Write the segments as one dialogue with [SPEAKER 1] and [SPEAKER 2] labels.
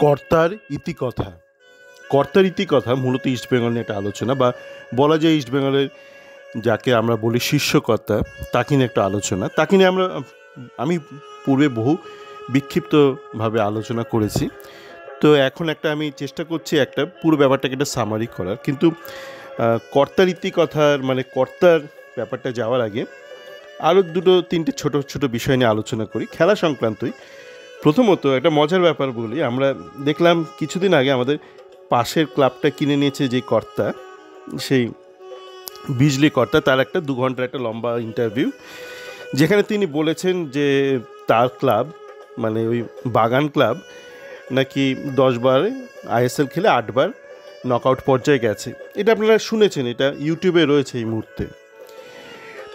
[SPEAKER 1] কর্তার ইতিকথা। কর্তার ইতিকথা মূলত ইস্টবেঙ্গল নিয়ে একটা আলোচনা, বা বলা যায় ইস্টবেঙ্গলের যাকে আমরা বলি শীর্ষকর্তা, তাকে নিয়ে একটা আলোচনা। তাকে নিয়ে আমি পূর্বে বহু বিক্ষিপ্তভাবে আলোচনা করেছি। তো এখন আমি চেষ্টা করছি একটা পুরো ব্যাপারটাকে একটা সামারি করার। কিন্তু কর্তার ইতিকথার কর্তার ব্যাপারটা যাওয়ার আগে আরও দুটো তিনটে ছোট ছোট বিষয় নিয়ে আলোচনা করি, খেলা সংক্রান্তই। প্রথমত একটা মজার ব্যাপার বলি, আমরা দেখলাম কিছুদিন আগে আমাদের পাশের ক্লাবটা কিনে নিয়েছে যে কর্তা, সেই বিজলি কর্তা, তার একটা 2 ঘন্টার একটা লম্বা ইন্টারভিউ, যেখানে তিনি বলেছেন যে তার ক্লাব ওই বাগান ক্লাব নাকি 10 বার আইএসএল খেলে 8 বার নকআউট পর্যায়ে গেছে। এটা আপনারা শুনেছেন, এটা ইউটিউবে রয়েছে এই মুহূর্তে।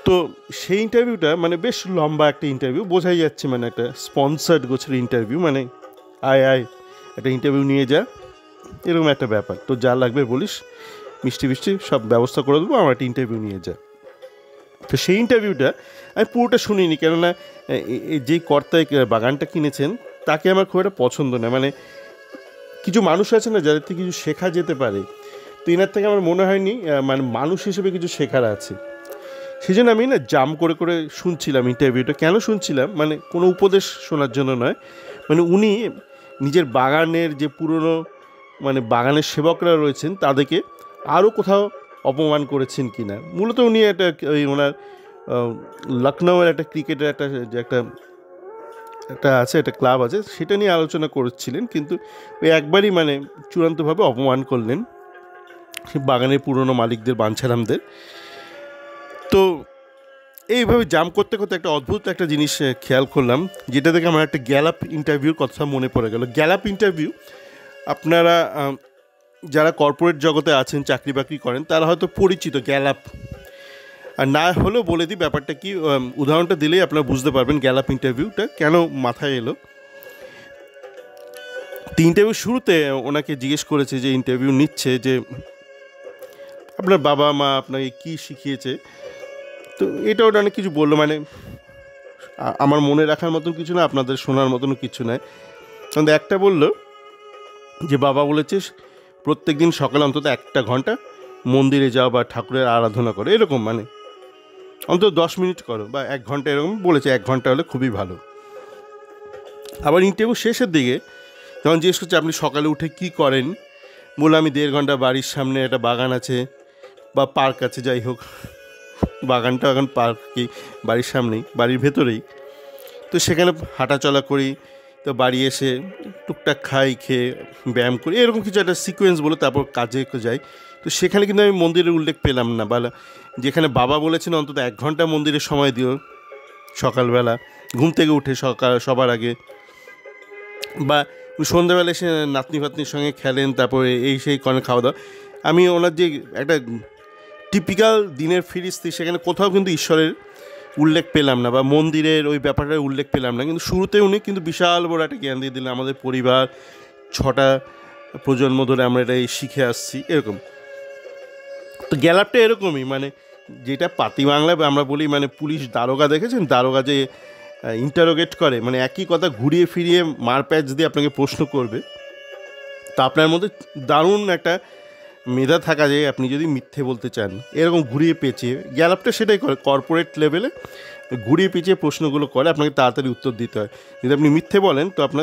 [SPEAKER 1] তো সেই ইন্টারভিউটা বেশ লম্বা একটা ইন্টারভিউ, বোঝাই যাচ্ছে একটা স্পন্সার্ড গোছের ইন্টারভিউ, আয় একটা ইন্টারভিউ নিয়ে যা, এরকম একটা ব্যাপার। তো যা লাগবে বলিস, মিষ্টি সব ব্যবস্থা করে দেবো, আমার একটা ইন্টারভিউ নিয়ে যা। তো সেই ইন্টারভিউটা আমি পুরোটা শুনিনি, কেননা যেই কর্তায় বাগানটা কিনেছেন তাকে আমার খুব একটা পছন্দ না। কিছু মানুষ আছে না যাদের থেকে কিছু শেখা যেতে পারে, তো এনার থেকে আমার মনে হয়নি মানুষ হিসেবে কিছু শেখার আছে। সেই জন্য আমি জাম করে করে শুনছিলাম ইন্টারভিউটা। কেন শুনছিলাম, কোনো উপদেশ শোনার জন্য নয়, উনি নিজের বাগানের যে পুরনো বাগানের সেবকরা রয়েছেন তাদেরকে আরও কোথাও অপমান করেছেন কি না। মূলত উনি ওনার লখনৌয়ের একটা ক্রিকেটের একটা ক্লাব আছে, সেটা নিয়ে আলোচনা করেছিলেন, কিন্তু ওই একবারই চূড়ান্তভাবে অপমান করলেন বাগানের পুরনো মালিকদের, বাঞ্ছারামদের। তো এইভাবে জাম করতে করতে একটা অদ্ভুত একটা জিনিস খেয়াল করলাম, যেটা থেকে আমার একটা গ্যালাপ ইন্টারভিউর কথা মনে পড়ে গেল। গ্যালাপ ইন্টারভিউ, আপনারা যারা কর্পোরেট জগতে আছেন, চাকরি বাকরি করেন, তারা হয়তো পরিচিত গ্যালাপ। আর না হলেও বলে দিই ব্যাপারটা কি, উদাহরণটা দিলেই আপনারা বুঝতে পারবেন গ্যালাপ ইন্টারভিউটা কেন মাথায় এলো। তো ইন্টারভিউ শুরুতে ওনাকে জিজ্ঞেস করেছে, যে ইন্টারভিউ নিচ্ছে, যে আপনার বাবা মা আপনাকে কী শিখিয়েছে। তো এটা ওটা অনেক কিছু বললো, আমার মনে রাখার মতন কিছু না, আপনাদের শোনার মতনও কিছু নয়। কিন্তু একটা বললো যে বাবা বলেছে প্রত্যেক দিন সকালে অন্তত 1 ঘন্টা মন্দিরে যাও বা ঠাকুরের আরাধনা করো, এরকম অন্তত 10 মিনিট করো বা 1 ঘন্টা, এরকম বলেছে। 1 ঘন্টা হলে খুবই ভালো। আবার ইন্টারভিউ শেষের দিকে যখন জিজ্ঞেস করছে আপনি সকালে উঠে কি করেন, বলে আমি 1.5 ঘন্টা বাড়ির সামনে একটা বাগান আছে বা পার্ক আছে, যাই হোক, বাগানটা এখন পার্কই, বাড়ির সামনেই, বাড়ির ভেতরেই, তো সেখানে হাঁটাচলা করি, তো বাড়ি এসে টুকটাক খাই, খেয়ে ব্যায়াম করি, এরকম কিছু একটা সিকোয়েন্স বলে তারপর কাজে যাই। তো সেখানে কিন্তু আমি মন্দিরের উল্লেখ পেলাম না, বা যেখানে বাবা বলেছেন অন্তত 1 ঘন্টা মন্দিরের সময় দিও সকালবেলা ঘুম থেকে উঠে, সবার আগে, বা সন্ধ্যাবেলা এসে নাতনি ফাতনির সঙ্গে খেলেন, তারপরে এই সেই খাওয়া দাওয়া। আমি ওনার যে একটা টিপিক্যাল দিনের ফিরিস্তি, সেখানে কোথাও কিন্তু ঈশ্বরের উল্লেখ পেলাম না, বা মন্দিরের ওই ব্যাপারটার উল্লেখ পেলাম না। কিন্তু শুরুতে উনি কিন্তু বিশাল বড় একটা জ্ঞান দিয়ে দিলেন, আমাদের পরিবার 6টা প্রজন্ম ধরে আমরা এটাই শিখে আসছি, এরকম। তো গ্যালাপটা এরকমই, যেটা পাতি বাংলায় আমরা বলি, পুলিশ দারোগা দেখেছেন, দারোগা যে ইন্টারোগেট করে, একই কথা ঘুরিয়ে ফিরিয়ে মারপ্যাচ দিয়ে আপনাকে প্রশ্ন করবে। তা আপনার মধ্যে দারুণ একটা মেধা থাকা যায়, আপনি যদি মিথ্যে বলতে চান, এরকম ঘুরিয়ে পেঁচিয়ে। গ্যালাপটা সেটাই করে, কর্পোরেট লেভেলে ঘুরিয়ে পেঁচিয়ে প্রশ্নগুলো করে, আপনাকে তাড়াতাড়ি উত্তর দিতে হয়। যদি আপনি মিথ্যে বলেন তো আপনি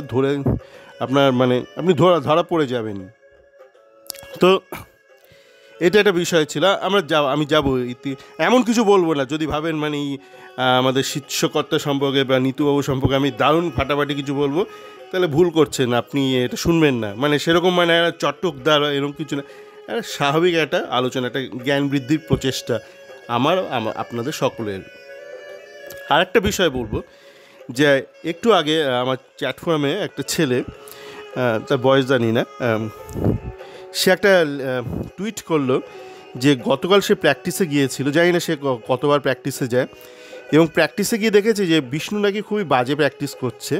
[SPEAKER 1] আপনি ধরা পড়ে যাবেন। তো এটা একটা বিষয় ছিল। আমি যাবো এমন কিছু বলবো না, যদি ভাবেন আমাদের শীর্ষকর্তা সম্পর্কে বা নীতুবাবু সম্পর্কে আমি দারুণ ফাটাফাটি কিছু বলবো, তাহলে ভুল করছেন, আপনি এটা শুনবেন না। সেরকম একটা চটকদার এরকম কিছু না, স্বাভাবিক একটা আলোচনা, একটা জ্ঞান বৃদ্ধির প্রচেষ্টা আপনাদের সকলের। আর একটা বিষয় বলবো, যে একটু আগে আমার চ্যাটফর্মে একটা ছেলে, তার বয়স জানি না, সে একটা টুইট করলো যে গতকাল সে প্র্যাকটিসে গিয়েছিল, জানি না সে কতবার প্র্যাকটিসে যায়, এবং প্র্যাকটিসে গিয়ে দেখেছে যে বিষ্ণু নাকি খুবই বাজে প্র্যাকটিস করছে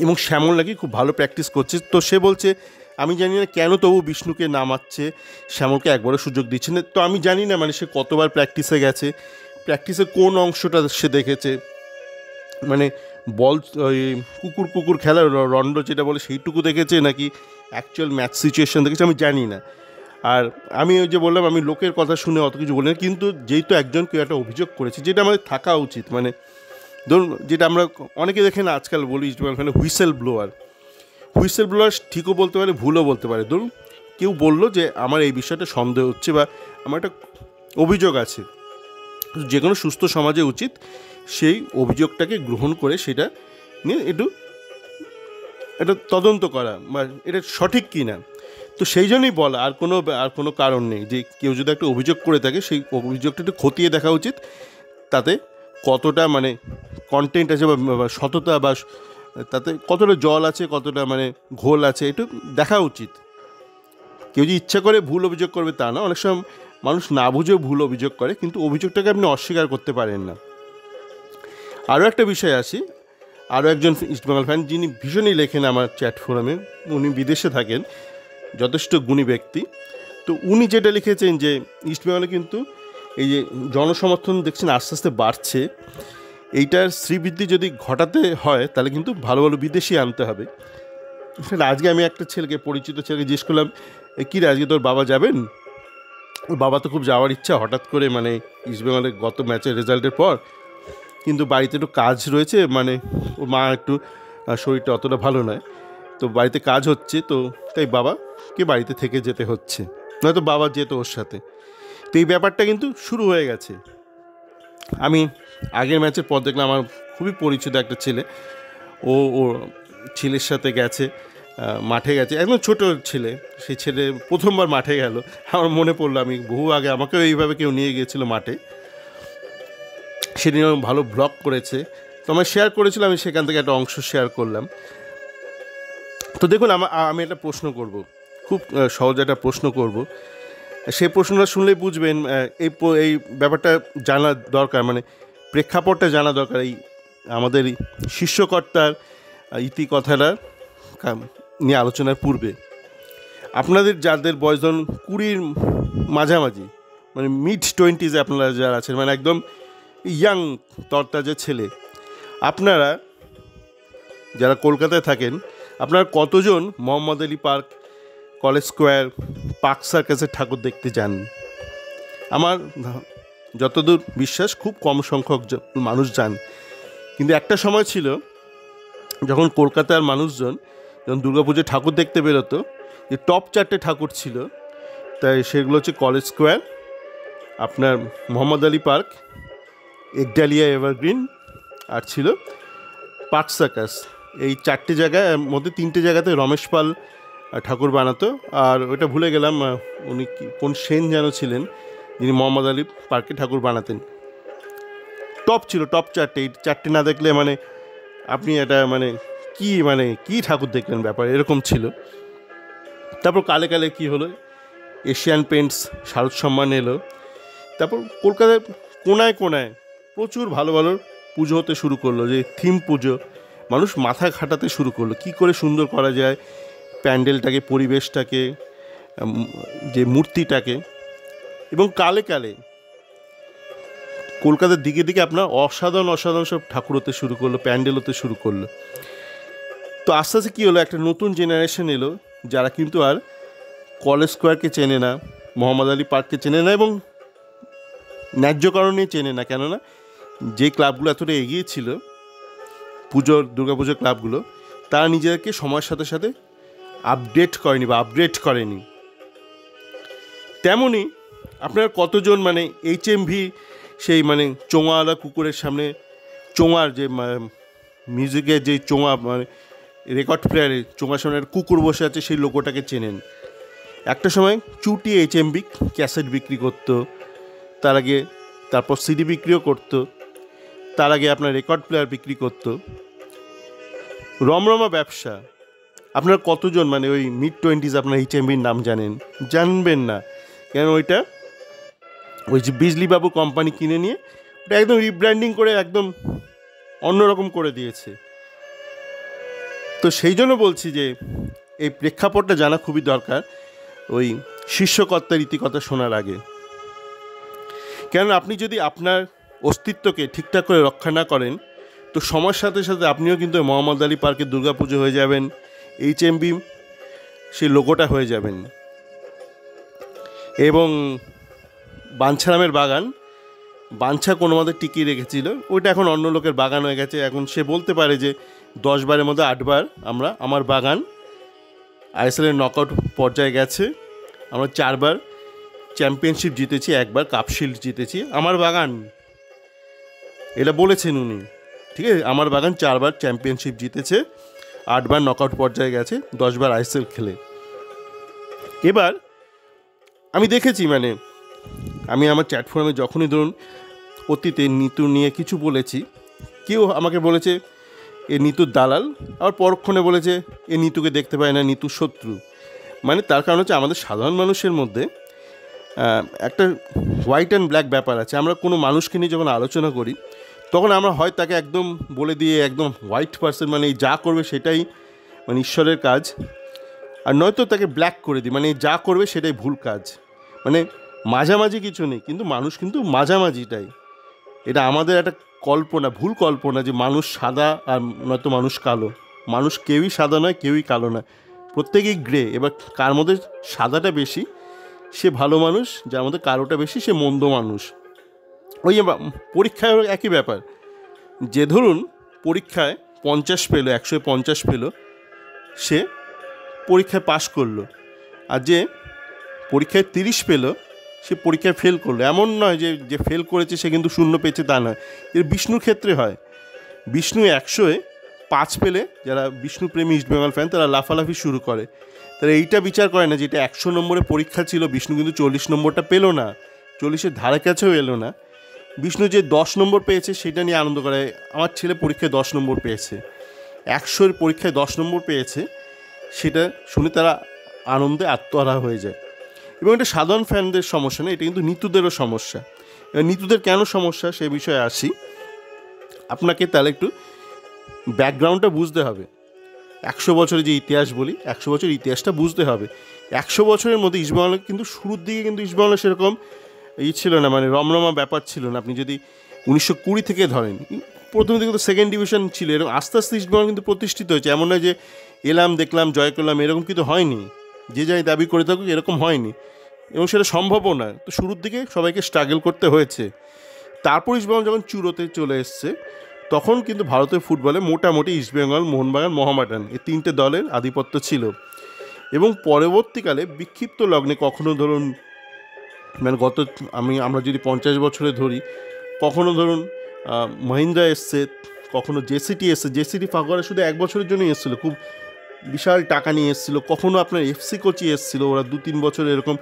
[SPEAKER 1] এবং শ্যামল নাকি খুব ভালো প্র্যাকটিস করছে। তো সে বলছে আমি জানি না কেন তবু বিষ্ণুকে নামাচ্ছে, শ্যামলকে একবারও সুযোগ দিচ্ছে না। তো আমি জানি না সে কতবার প্র্যাকটিসে গেছে, প্র্যাকটিসের কোন অংশটা সে দেখেছে, বল ওই কুকুর কুকুর খেলার রন্ড যেটা বলে সেইটুকু দেখেছে নাকি অ্যাকচুয়াল ম্যাচ সিচুয়েশন দেখেছে আমি জানি না। আর আমি ওই যে বললাম আমি লোকের কথা শুনে অত কিছু বলি না, কিন্তু যেহেতু একজন কেউ একটা অভিযোগ করেছে যেটা আমাদের থাকা উচিত, মানে ধরুন যেটা আমরা অনেকে দেখেন আজকাল বলি মানে হুইসেল ব্লোয়ার ঠিকও বলতে পারে ভুলও বলতে পারে। ধরুন কেউ বললো যে আমার এই বিষয়টা সন্দেহ হচ্ছে বা আমার একটা অভিযোগ আছে, যে কোনো সুস্থ সমাজে উচিত সেই অভিযোগটাকে গ্রহণ করে সেটা নিয়ে এটা তদন্ত করা বা এটা সঠিক কি না। তো সেই জন্যই বলা, আর কোনো কারণ নেই যে কেউ যদি একটা অভিযোগ করে থাকে সেই অভিযোগটা একটু খতিয়ে দেখা উচিত, তাতে কতটা মানে কন্টেন্ট আছে বা সততা বা তাতে কতটা জল আছে কতটা মানে ঘোল আছে একটু দেখা উচিত। কেউ যে ইচ্ছা করে ভুল অভিযোগ করবে তা না, অনেক সময় মানুষ না বুঝেও ভুল অভিযোগ করে, কিন্তু অভিযোগটাকে আপনি অস্বীকার করতে পারেন না। আরও একটা বিষয় আসি, আরও একজন ইস্টবেঙ্গল ফ্যান যিনি ভীষণই লেখেন আমার চ্যাট ফোরামে, উনি বিদেশে থাকেন, যথেষ্ট গুণী ব্যক্তি। তো উনি যেটা লিখেছেন যে ইস্টবেঙ্গলে কিন্তু এই যে জনসমর্থন দেখছেন আস্তে আস্তে বাড়ছে, এইটার শ্রীবৃদ্ধি যদি ঘটাতে হয় তাহলে কিন্তু ভালো ভালো বিদেশি আনতে হবে। আজকে আমি একটা পরিচিত ছেলেকে জিজ্ঞেস করলাম, কী রে আজকে তোর বাবা যাবেন? ওর বাবা তো খুব যাওয়ার ইচ্ছা, হঠাৎ করে মানে ইস্টবেঙ্গলের গত ম্যাচের রেজাল্টের পর, কিন্তু বাড়িতে একটু কাজ রয়েছে, মানে ওর মা একটু শরীরটা অতটা ভালো নয়, তো বাড়িতে কাজ হচ্ছে, তো তাই বাবাকে বাড়িতে থেকে যেতে হচ্ছে, নয়তো বাবা যেত ওর সাথে। তো এই ব্যাপারটা কিন্তু শুরু হয়ে গেছে। আমি আগের ম্যাচের পর দেখলাম আমার খুবই পরিচিত একটা ছেলে, ওর ছেলের সাথে গেছে, মাঠে গেছে, একদম ছোটো ছেলে, সেই ছেলে প্রথমবার মাঠে গেল। আমার মনে পড়লো আমি বহু আগে আমাকেও এইভাবে কেউ নিয়ে গিয়েছিলো মাঠে, সেদিনও ভালো ব্লগ করেছে, তো আমার শেয়ার করেছিল, আমি সেখান থেকে একটা অংশ শেয়ার করলাম। তো দেখুন আমি একটা প্রশ্ন করব, খুব সহজ একটা প্রশ্ন করব, সেই প্রশ্নটা শুনলেই বুঝবেন এই ব্যাপারটা জানা দরকার, মানে প্রেক্ষাপটটা জানা দরকার এই আমাদের শীর্ষকর্তার ইতিকথাটা নিয়ে আলোচনার পূর্বে। আপনাদের যাদের বয়স ধরুন 20-র মাঝামাঝি, মানে মিড-20s আপনারা যারা আছেন, মানে একদম ইয়াং তরতাজা ছেলে, আপনারা যারা কলকাতায় থাকেন, আপনারা কতজন Mohammad Ali park, college square, park সার্কাসের ঠাকুর দেখতে যান? আমার যতদূর বিশ্বাস খুব কম সংখ্যক মানুষ যান। কিন্তু একটা সময় ছিল যখন কলকাতার মানুষজন যখন দুর্গাপুজোর ঠাকুর দেখতে বেরোতো, যে টপ 4টে ঠাকুর ছিল, তাই সেগুলো হচ্ছে কলেজ স্কোয়ার, আপনার মোহাম্মদ আলী পার্ক, একডালিয়া এভারগ্রিন, আর ছিল পার্ক সার্কাস। এই 4টে জায়গায় মধ্যে 3টে জায়গাতে রমেশ পাল ঠাকুর বানাতো, আর ওটা ভুলে গেলাম উনি কোন সেন যেন ছিলেন যিনি মোহাম্মদ আলী পার্কে ঠাকুর বানাতেন। টপ ছিল, টপ 4টে, এই 4টে না দেখলে মানে আপনি এটা মানে কি ঠাকুর দেখলেন ব্যাপার এরকম ছিল। তারপর কালে কালে কি হলো, এশিয়ান পেন্টস শারদ সম্মান এলো, তারপর কলকাতায় কোনায় কোনায় প্রচুর ভালো ভালো পুজো হতে শুরু করলো, যে থিম পুজো, মানুষ মাথা খাটাতে শুরু করলো কী করে সুন্দর করা যায় প্যান্ডেলটাকে, পরিবেশটাকে, যে মূর্তিটাকে। এবং কালে কালে কলকাতার দিকে দিকে আপনার অসাধারণ সব ঠাকুর হতে শুরু করলো, প্যান্ডেল হতে শুরু করলো। তো আস্তে আস্তে কী হলো, একটা নতুন জেনারেশন এলো যারা কিন্তু আর কলেজ স্কোয়ারকে চেনে না, মোহাম্মদ আলী পার্ককে চেনে না, এবং ন্যায্য কারণেই চেনে না, কেননা যে ক্লাবগুলো এতটা এগিয়ে ছিল দুর্গাপুজোর ক্লাবগুলো, তারা নিজেদেরকে সময়ের সাথে সাথে আপডেট করেনি। তেমনই আপনারা কতজন মানে HMV সেই মানে চোঙাওয়ালা কুকুরের সামনে, চোঙার যে মিউজিকের যে চোঙা মানে রেকর্ড প্লেয়ারে চোঙার সামনে কুকুর বসে আছে সেই লোগোটাকে চেনেন? একটা সময় চুটি HMV ক্যাসেট বিক্রি করতো, তারপর CD বিক্রিও করতো, তার আগে আপনার রেকর্ড প্লেয়ার বিক্রি করতো, রমরমা ব্যবসা। আপনারা কতজন মানে ওই মিড-20s আপনার HMVর নাম জানবেন না, কেন ওই যে বিজলিবাবু কোম্পানি কিনে নিয়ে ওটা একদম রিব্র্যান্ডিং করে একদম অন্যরকম করে দিয়েছে। তো সেই জন্য বলছি যে এই প্রেক্ষাপটটা জানা খুবই দরকার ওই শীর্ষকর্তার ইতিকথা শোনার আগে। কেন আপনি যদি আপনার অস্তিত্বকে ঠিকঠাক করে রক্ষা না করেন, তো সময়ের সাথে সাথে আপনিও কিন্তু মোহাম্মদ আলী পার্কে দুর্গাপুজো হয়ে যাবেন, HMB সেই লোগোটা হয়ে যাবেন। এবং বাঞ্ছারামের বাগান, বাঞ্ছা কোনো মতে টিকিয়ে রেখেছিল, ওইটা এখন অন্য লোকের বাগান হয়ে গেছে। এখন সে বলতে পারে যে 10 বারের মধ্যে 8 বার আমার বাগান ISL-এর নকআউট পর্যায়ে গেছে, আমরা 4 বার চ্যাম্পিয়নশিপ জিতেছি, 1 বার কাপ শিল্ড জিতেছি, আমার বাগান, এটা বলেছেন উনি। ঠিক আছে, আমার বাগান 4 বার চ্যাম্পিয়নশিপ জিতেছে, 8 বার নকআউট পর্যায়ে গেছে, 10 বার ISL খেলে। এবার আমি দেখেছি, মানে আমি আমার চ্যাট ফোরামে যখনই ধরুন অতীতে নিতু নিয়ে কিছু বলেছি, কেউ আমাকে বলেছে এ নিতুর দালাল, আবার পরক্ষণে বলেছে এ নিতুকে দেখতে পায় না, নিতুর শত্রু। মানে তার কারণ হচ্ছে আমাদের সাধারণ মানুষের মধ্যে একটা হোয়াইট অ্যান্ড ব্ল্যাক ব্যাপার আছে। আমরা কোনো মানুষকে নিয়ে যখন আলোচনা করি তখন আমরা হয় তাকে একদম বলে দিয়ে একদম হোয়াইট পার্সন, মানে যা করবে সেটাই মানে ঈশ্বরের কাজ, আর নয়তো তাকে ব্ল্যাক করে দিই, মানে যা করবে সেটাই ভুল কাজ। মানে মাঝামাঝি কিছু নেই, কিন্তু মানুষ কিন্তু মাঝামাঝিটাই। এটা আমাদের একটা কল্পনা, ভুল কল্পনা যে মানুষ সাদা আর নয়তো মানুষ কালো। মানুষ কেউই সাদা নয়, কেউই কালো নয়, প্রত্যেকেই গ্রে। এবার কার মধ্যে সাদাটা বেশি সে ভালো মানুষ, যার মধ্যে কালোটা বেশি সে মন্দ মানুষ। ওই পরীক্ষায় একই ব্যাপার, যে ধরুন পরীক্ষায় 50 পেল, 150 পেল, সে পরীক্ষায় পাশ করলো, আর যে পরীক্ষায় 30 পেল সে পরীক্ষায় ফেল করলো। এমন নয় যে ফেল করেছে সে কিন্তু 0 পেয়েছে, তা নয়। এর বিষ্ণুর ক্ষেত্রে হয়, বিষ্ণু 100-এ 5 পেলে যারা বিষ্ণুপ্রেমী ইস্টবেঙ্গল ফ্যান তারা লাফালাফি শুরু করে। তারা এইটা বিচার করে না যে এটা 100 নম্বরের পরীক্ষা ছিল, বিষ্ণু কিন্তু 40 নম্বরটা পেলো না, 40-এর ধারে কাছেও এলো না। বিষ্ণু যে 10 নম্বর পেয়েছে সেটা নিয়ে আনন্দ করে, আমার ছেলে পরীক্ষায় 10 নম্বর পেয়েছে, 100-এর পরীক্ষায় 10 নম্বর পেয়েছে, সেটা শুনে তারা আনন্দে আত্মহারা হয়ে যায়। এবং এটা সাধারণ ফ্যানদের সমস্যা না, এটা কিন্তু নিতুদেরও সমস্যা। এবার নিতুদের কেন সমস্যা সে বিষয়ে আসি। আপনাকে তাহলে একটু ব্যাকগ্রাউন্ডটা বুঝতে হবে। 100 বছরের যে ইতিহাস বলি, 100 বছরের ইতিহাসটা বুঝতে হবে। 100 বছরের মধ্যে ইস্টবেঙ্গল কিন্তু শুরুর দিকে কিন্তু ইস্টবেঙ্গল সেরকম ছিল না, মানে রমরমা ব্যাপার ছিল না। আপনি যদি 1920 থেকে ধরেন, প্রথম দিকে তো সেকেন্ড ডিভিশন ছিল, এরকম আস্তে আস্তে ইস্টবেঙ্গল কিন্তু প্রতিষ্ঠিত হয়েছে। এমন নয় যে এলাম দেখলাম জয় করলাম, এরকম কিন্তু হয়নি। যে যাই দাবি করে থাকুক এরকম হয়নি, এবং সেটা সম্ভবও না। তো শুরুর দিকে সবাইকে স্ট্রাগল করতে হয়েছে। তারপর ইস্টবেঙ্গল যখন চূড়োতে চলে এসছে তখন কিন্তু ভারতের ফুটবলে মোটামুটি ইস্টবেঙ্গল, মোহনবাগান, মোহামেডান এই 3টে দলের আধিপত্য ছিল। এবং পরবর্তীকালে বিক্ষিপ্ত লগ্নে কখনো ধরুন, মানে আমরা যদি 50 বছরে ধরি, কখনো ধরুন মহিন্দ্রা এসছে, কখনো জেসিটি এসছে। জেসিটি ফাগোয়ারা শুধু 1 বছরের জন্যই এসেছিলো, খুব বিশাল টাকা নিয়ে এসেছিলো। কখনো আপনার FC কোচি এসেছিলো, ওরা 2-3 বছর এরকম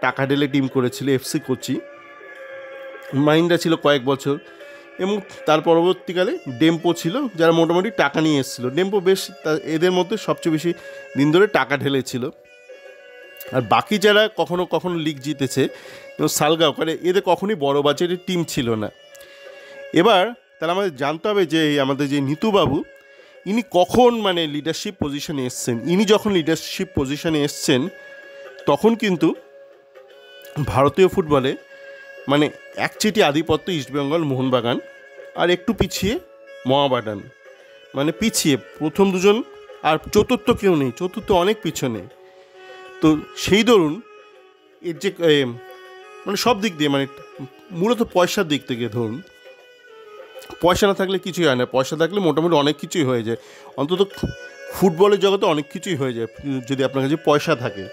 [SPEAKER 1] টাকা ঢেলে টিম করেছিল FC কোচি। মহিন্দ্রা ছিল কয়েক বছর, এবং তার পরবর্তীকালে ডেম্পো ছিল, যারা মোটামুটি টাকা নিয়ে এসেছিলো। ডেম্পো বেশ এদের মধ্যে সবচেয়ে বেশি দিন ধরে টাকা ঢেলেছিল। আর বাকি যারা কখনো কখনো লিগ জিতেছে, যেমন সালগাঁও, এদের কখনোই বড় বাজেটের টিম ছিল না। এবার তাহলে আমাদের জানতে হবে যে আমাদের যে নিতুবাবু, ইনি কখন মানে লিডারশিপ পজিশনে এসছেন। ইনি যখন লিডারশিপ পজিশনে এসছেন তখন কিন্তু ভারতীয় ফুটবলে মানে একচেটি আধিপত্য ইস্টবেঙ্গল, মোহনবাগান, আর একটু পিছিয়ে মোহামেডান, মানে পিছিয়ে প্রথম দুজন, আর চতুর্থ কেউ নেই, চতুর্থ অনেক পিছনে। তো সেই ধরুন এর যে মানে সব দিক দিয়ে, মানে মূলত পয়সার দিক থেকে ধরুন, পয়সা না থাকলে কিছুই হয় না, পয়সা থাকলে মোটামুটি অনেক কিছুই হয়ে যায়। অন্তত ফুটবলের জগতে অনেক কিছুই হয়ে যায় যদি আপনার কাছে পয়সা থাকে।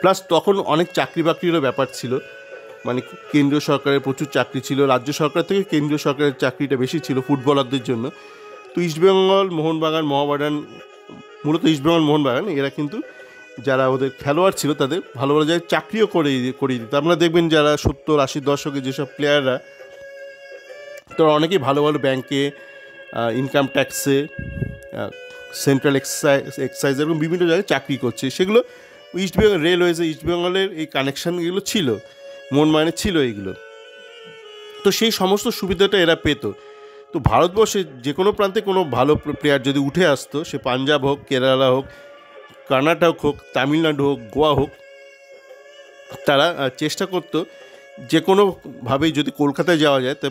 [SPEAKER 1] প্লাস তখন অনেক চাকরি বাকরিরও ব্যাপার ছিল, মানে কেন্দ্রীয় সরকারের প্রচুর চাকরি ছিল, রাজ্য সরকার থেকে কেন্দ্রীয় সরকারের চাকরিটা বেশি ছিল ফুটবলারদের জন্য। তো ইস্টবেঙ্গল, মোহনবাগান, মোহামেডান, মূলত ইস্টবেঙ্গল, মোহনবাগান এরা কিন্তু যারা ওদের খেলোয়াড় ছিল তাদের ভালো ভালো জায়গায় চাকরিও করিয়ে দিত। আপনারা দেখবেন যারা 70-80 দশকে যেসব প্লেয়াররা, তারা অনেকেই ভালো ভালো ব্যাংকে, ইনকাম ট্যাক্সে, সেন্ট্রাল এক্সাইজ এবং বিভিন্ন জায়গায় চাকরি করছে। সেগুলো ইস্টবেঙ্গল রেলওয়েজে ইস্টবেঙ্গলের এই কানেকশানগুলো ছিল, মোহনবাগানের ছিল এইগুলো। তো সেই সমস্ত সুবিধাটা এরা পেত। তো ভারতবর্ষে যে কোনো প্রান্তে কোনো ভালো প্লেয়ার যদি উঠে আসতো, সে পাঞ্জাব হোক, কেরালা হোক, কর্ণাটক হোক, তামিলনাড়ু হোক, গোয়া হোক, তারা চেষ্টা করতো যে কোনোভাবেই যদি কলকাতায় যাওয়া যায় তা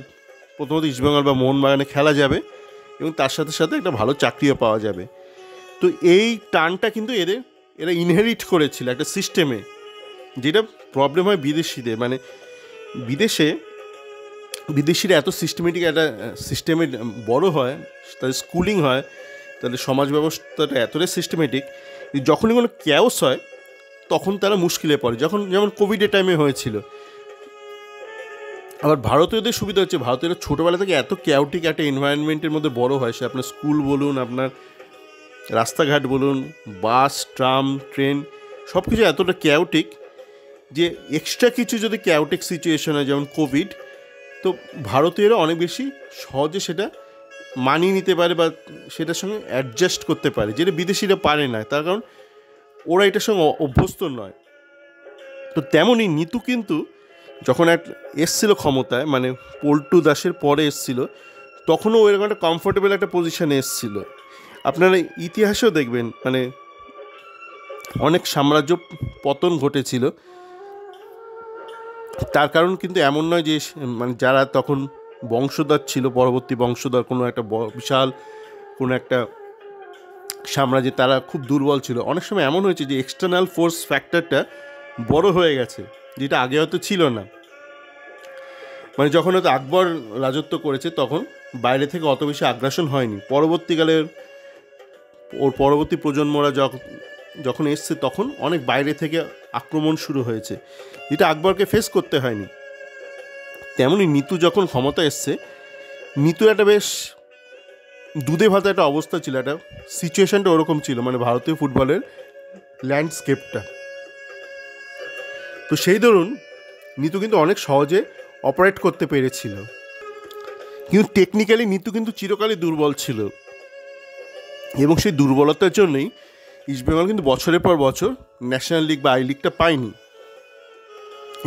[SPEAKER 1] প্রথমত ইস্টবেঙ্গল বা মোহনবাগানে খেলা যাবে এবং তার সাথে সাথে একটা ভালো চাকরিও পাওয়া যাবে। তো এই টানটা কিন্তু এরা ইনহেরিট করেছিল একটা সিস্টেমে, যেটা প্রবলেম হয় বিদেশিদের। মানে বিদেশিরা এত সিস্টেমেটিক একটা সিস্টেমে বড় হয়, তাদের স্কুলিং হয়, তাদের সমাজ ব্যবস্থাটা এতটাই সিস্টেমেটিক, যখনই কোনো ক্যাওস হয় তখন তারা মুশকিলে পড়ে, যেমন কোভিডের টাইমে হয়েছিল। আবার ভারতীয়দের সুবিধা হচ্ছে, ভারতীয়রা ছোটোবেলা থেকে এত ক্যাওটিক একটা এনভায়রনমেন্টের মধ্যে বড় হয়, সে আপনার স্কুল বলুন, আপনার রাস্তাঘাট বলুন, বাস, ট্রাম, ট্রেন, সব কিছু এতটা ক্যাওটিক যে এক্সট্রা কিছু যদি ক্যাওটিক সিচুয়েশন হয় যেমন কোভিড, তো ভারতীয়রা অনেক বেশি সহজে সেটা মানিয়ে নিতে পারে বা সেটার সঙ্গে অ্যাডজাস্ট করতে পারে, যেটা বিদেশিরা পারে না, তার কারণ ওরা এটার সঙ্গে অভ্যস্ত নয়। তো তেমনই নিতু কিন্তু যখন এসছিল ক্ষমতায়, মানে পল্টু দাসের পরে এসছিল, তখনও ওইরকম একটা কমফোর্টেবল একটা পজিশানে এসছিল। আপনারা ইতিহাসেও দেখবেন মানে অনেক সাম্রাজ্য পতন ঘটেছিল, তার কারণ কিন্তু এমন নয় যে মানে যারা তখন বংশধর ছিল, পরবর্তী বংশধর কোনো একটা বিশাল কোনো একটা সাম্রাজ্যে তারা খুব দুর্বল ছিল। অনেক সময় এমন হয়েছে যে এক্সটার্নাল ফোর্স ফ্যাক্টরটা বড় হয়ে গেছে, যেটা আগে হয়তো ছিল না। মানে যখন হয়তো আকবর রাজত্ব করেছে তখন বাইরে থেকে অত বেশি আগ্রাসন হয়নি, পরবর্তীকালে ওর পরবর্তী প্রজন্মরা যখন এসছে তখন অনেক বাইরে থেকে আক্রমণ শুরু হয়েছে, যেটা আকবরকে ফেস করতে হয়নি। তেমনই নিতু যখন ক্ষমতা এসছে, নিতুর একটা বেশ দুধে ভাতা একটা অবস্থা ছিল, একটা সিচুয়েশানটা ওরকম ছিল, মানে ভারতীয় ফুটবলের ল্যান্ডস্কেপটা। তো সেই ধরুন নিতু কিন্তু অনেক সহজে অপারেট করতে পেরেছিল, কিন্তু টেকনিক্যালি নিতু কিন্তু চিরকালই দুর্বল ছিল, এবং সেই দুর্বলতার জন্যই ইস্টবেঙ্গল কিন্তু বছরের পর বছর ন্যাশনাল লিগ বা আই লিগটা পায়নি।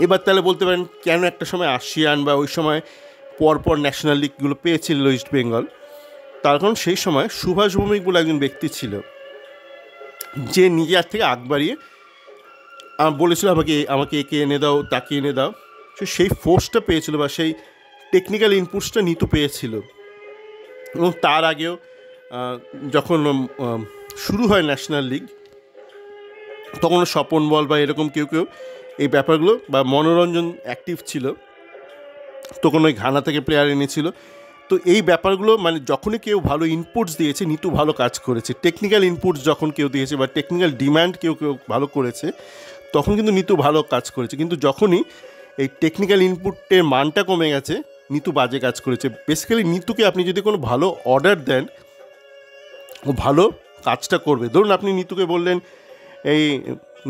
[SPEAKER 1] এবার তাহলে বলতে পারেন কেন একটা সময় আসিয়ান বা ওই সময় পরপর ন্যাশনাল লিগগুলো পেয়েছিল ইস্টবেঙ্গল, তার কারণ সেই সময় সুভাষ ভৌমিক বলে একজন ব্যক্তি ছিল, যে নিজের থেকে আগ বাড়িয়ে বলেছিল আমাকে একে এনে দাও, তাকে এনে দাও। সেই ফোর্সটা পেয়েছিল বা সেই টেকনিক্যাল ইনপুটসটা নিতু পেয়েছিল। এবং তার আগেও যখন শুরু হয় ন্যাশনাল লিগ, তখন স্বপন বল বা এরকম কেউ এই ব্যাপারগুলো বা মনোরঞ্জন অ্যাক্টিভ ছিল, তখন ওই ঘানা থেকে প্লেয়ার এনেছিল। তো এই ব্যাপারগুলো মানে যখনই কেউ ভালো ইনপুটস দিয়েছে নিতু ভালো কাজ করেছে, টেকনিক্যাল ইনপুটস যখন কেউ দিয়েছে বা টেকনিক্যাল ডিম্যান্ড কেউ ভালো করেছে, তখন কিন্তু নিতু ভালো কাজ করেছে। কিন্তু যখনই এই টেকনিক্যাল ইনপুটের মানটা কমে গেছে, নিতু বাজে কাজ করেছে। বেসিক্যালি নিতুকে আপনি যদি কোনো ভালো অর্ডার দেন, ও ভালো কাজটা করবে। ধরুন আপনি নিতুকে বললেন, এই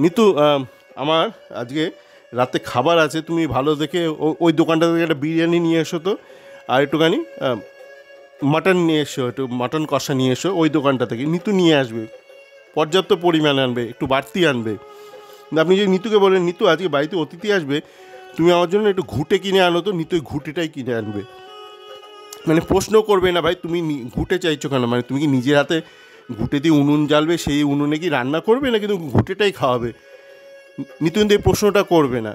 [SPEAKER 1] নিতু আমার আজকে রাতে খাবার আছে, তুমি ভালো দেখে ওই দোকানটা থেকে একটা বিরিয়ানি নিয়ে এসো তো, আর একটুখানি মাটন নিয়ে এসো, একটু মাটন কষা নিয়ে এসো ওই দোকানটা থেকে। নিতু নিয়ে আসবে, পর্যাপ্ত পরিমাণে আনবে, একটু বাড়তি আনবে। আপনি যদি নিতুকে বলেন, নিতু আজকে বাড়িতে অতিথি আসবে, তুমি আমার জন্য একটু ঘুঁটে কিনে আনো তো, নিতু ওই ঘুঁটেটাই কিনে আনবে। মানে প্রশ্ন করবে না, ভাই তুমি ঘুঁটে চাইছো কেন, মানে তুমি কি নিজের হাতে ঘুঁটে দিয়ে উনুন জ্বালবে, সেই উনুনে কি রান্না করবে, না কিন্তু ঘুঁটেটাই খাওয়াবে? নিতু কিন্তু এই প্রশ্নটা করবে না।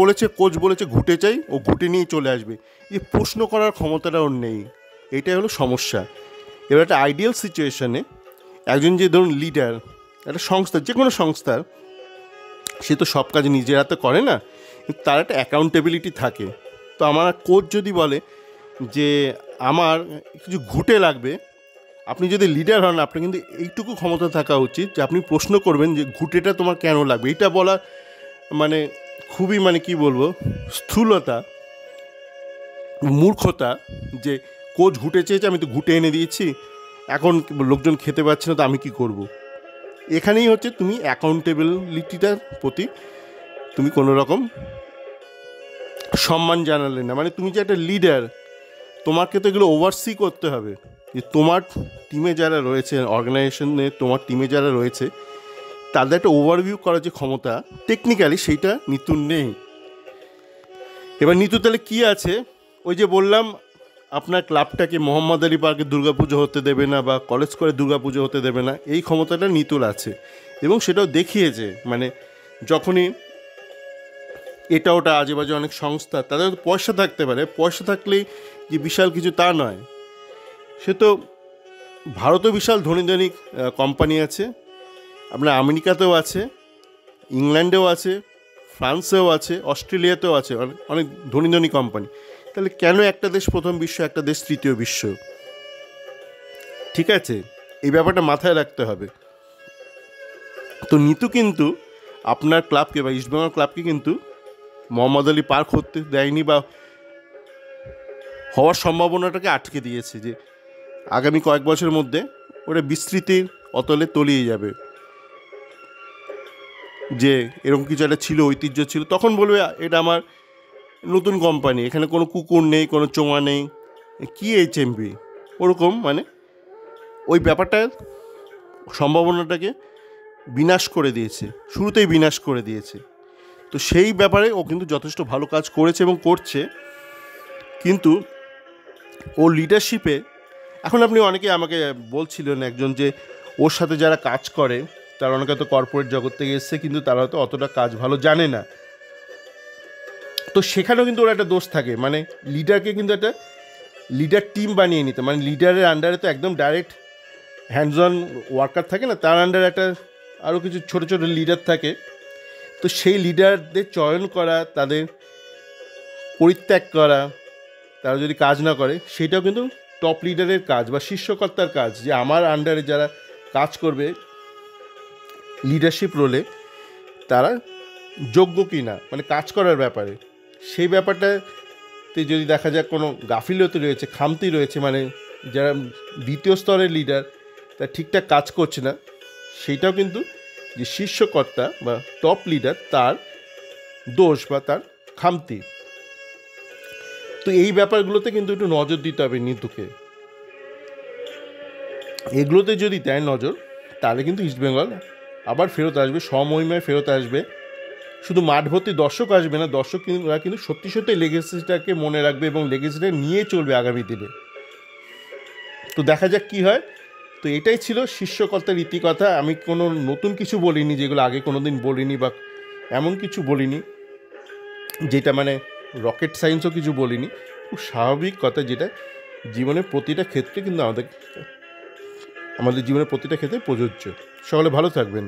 [SPEAKER 1] বলেছে কোচ বলেছে ঘুঁটে চাই, ও ঘুঁটে নিয়ে চলে আসবে। এই প্রশ্ন করার ক্ষমতাটা ওর নেই, এটাই হলো সমস্যা। এবার একটা আইডিয়াল সিচুয়েশানে একজন যে ধরুন লিডার, একটা সংস্থা, যে কোনো সংস্থার, সে তো সব কাজ নিজের হাতে করে না, তার একটা অ্যাকাউন্টেবিলিটি থাকে। তো আমার কোচ যদি বলে যে আমার কিছু ঘুঁটে লাগবে, আপনি যদি লিডার হন, আপনার কিন্তু এইটুকু ক্ষমতা থাকা উচিত যে আপনি প্রশ্ন করবেন যে ঘুঁটেটা তোমার কেন লাগবে। এটা বলা মানে খুবই মানে কি বলবো, স্থূলতা, মূর্খতা, যে কোচ ঘুঁটে চেয়েছে, আমি তো ঘুঁটে এনে দিয়েছি, এখন লোকজন খেতে পাচ্ছে না, তো আমি কি করব। এখানেই হচ্ছে তুমি অ্যাকাউন্টেবিলিটিটার প্রতি তুমি কোনো রকম সম্মান জানালে না। মানে তুমি যে একটা লিডার, তোমাকে তো এগুলো ওভারসি করতে হবে, যে তোমার টিমে যারা রয়েছে, অর্গানাইজেশনে তোমার টিমে যারা রয়েছে, তাদের একটা ওভারভিউ করার যে ক্ষমতা টেকনিক্যালি, সেইটা নিতুর নেই। এবার নিতু তাহলে কী আছে, ওই যে বললাম আপনার ক্লাবটাকে মোহাম্মদ আলী পার্কে দুর্গাপুজো হতে দেবে না বা কলেজ করে দুর্গাপুজো হতে দেবে না, এই ক্ষমতাটা নিতুর আছে। এবং সেটাও দেখিয়েছে, মানে যখনই এটা ওটা আজেবাজে অনেক সংস্থা, তাদের পয়সা থাকতে পারে, পয়সা থাকলেই যে বিশাল কিছু তা নয়। সে তো ভারতেও বিশাল ধনী ধনী কোম্পানি আছে, আপনার আমেরিকাতেও আছে, ইংল্যান্ডেও আছে, ফ্রান্সেও আছে, অস্ট্রেলিয়াতেও আছে অনেক অনেক ধনী ধনী কোম্পানি। তাহলে কেন একটা দেশ প্রথম বিশ্ব, একটা দেশ তৃতীয় বিশ্ব? ঠিক আছে, এই ব্যাপারটা মাথায় রাখতে হবে। তো নিতু কিন্তু আপনার ক্লাবকে বা ইস্টবেঙ্গল ক্লাবকে কিন্তু মোহাম্মদ আলী পার্ক হতে দেয়নি, বা হওয়ার সম্ভাবনাটাকে আটকে দিয়েছে যে আগামী কয়েক বছরের মধ্যে ওটা বিস্তৃতির অতলে তলিয়ে যাবে। যে এরকম কিছু একটা ছিল, ঐতিহ্য ছিল, তখন বলবে এটা আমার নতুন কোম্পানি, এখানে কোনো কুকুর নেই, কোনো চোঙা নেই, কী HMV, ওরকম মানে ওই ব্যাপারটার সম্ভাবনাটাকে বিনাশ করে দিয়েছে, শুরুতেই বিনাশ করে দিয়েছে। তো সেই ব্যাপারে ও কিন্তু যথেষ্ট ভালো কাজ করেছে এবং করছে। কিন্তু ওর লিডারশিপে এখন আপনি অনেকে আমাকে বলছিলেন একজন যে ওর সাথে যারা কাজ করে তারা অনেকে হয়তো কর্পোরেট জগৎ থেকে এসছে, কিন্তু তারা হয়তো অতটা কাজ ভালো জানে না। তো সেখানেও কিন্তু ওর একটা দোষ থাকে, মানে লিডারকে কিন্তু একটা লিডার টিম বানিয়ে নিতে, মানে লিডারের আন্ডারে তো একদম ডাইরেক্ট হ্যান্ডস অন ওয়ার্কার থাকে না, তার আন্ডারে একটা আরও কিছু ছোটো ছোটো লিডার থাকে। তো সেই লিডারদের চয়ন করা, তাদের পরিত্যাগ করা, তারা যদি কাজ না করে, সেটাও কিন্তু টপ লিডারের কাজ বা শীর্ষকর্তার কাজ, যে আমার আন্ডারে যারা কাজ করবে লিডারশিপ রোলে তারা যোগ্য কি না, মানে কাজ করার ব্যাপারে, সেই ব্যাপারটাতে যদি দেখা যায় কোনো গাফিলতি রয়েছে, খামতি রয়েছে, মানে যারা দ্বিতীয় স্তরের লিডার তারা ঠিকঠাক কাজ করছে না, সেইটাও কিন্তু যে শীর্ষকর্তা বা টপ লিডার তার দোষ বা তার খামতি। তো এই ব্যাপারগুলোতে কিন্তু একটু নজর দিতে হবে নিতুকে। এগুলোতে যদি দেয় নজর, তাহলে কিন্তু ইস্টবেঙ্গল আবার ফেরত আসবে, স্বমহিমায় ফেরত আসবে। শুধু মাঠ ভর্তি দর্শক আসবে না, দর্শকরা কিন্তু সত্যি সত্যি লেগেসিটাকে মনে রাখবে এবং লেগেসিটা নিয়ে চলবে আগামী দিনে। তো দেখা যাক কী হয়। তো এটাই ছিল শীর্ষকর্তার রীতিকথা। আমি কোনো নতুন কিছু বলিনি, যেগুলো আগে কোনো দিন বলিনি, বা এমন কিছু বলিনি যেটা মানে রকেট সায়েন্সও কিছু বলিনি। খুব স্বাভাবিক কথা, যেটা জীবনের প্রতিটা ক্ষেত্রে কিন্তু আমাদের জীবনের প্রতিটা ক্ষেত্রে প্রযোজ্য। সকলে ভালো থাকবেন।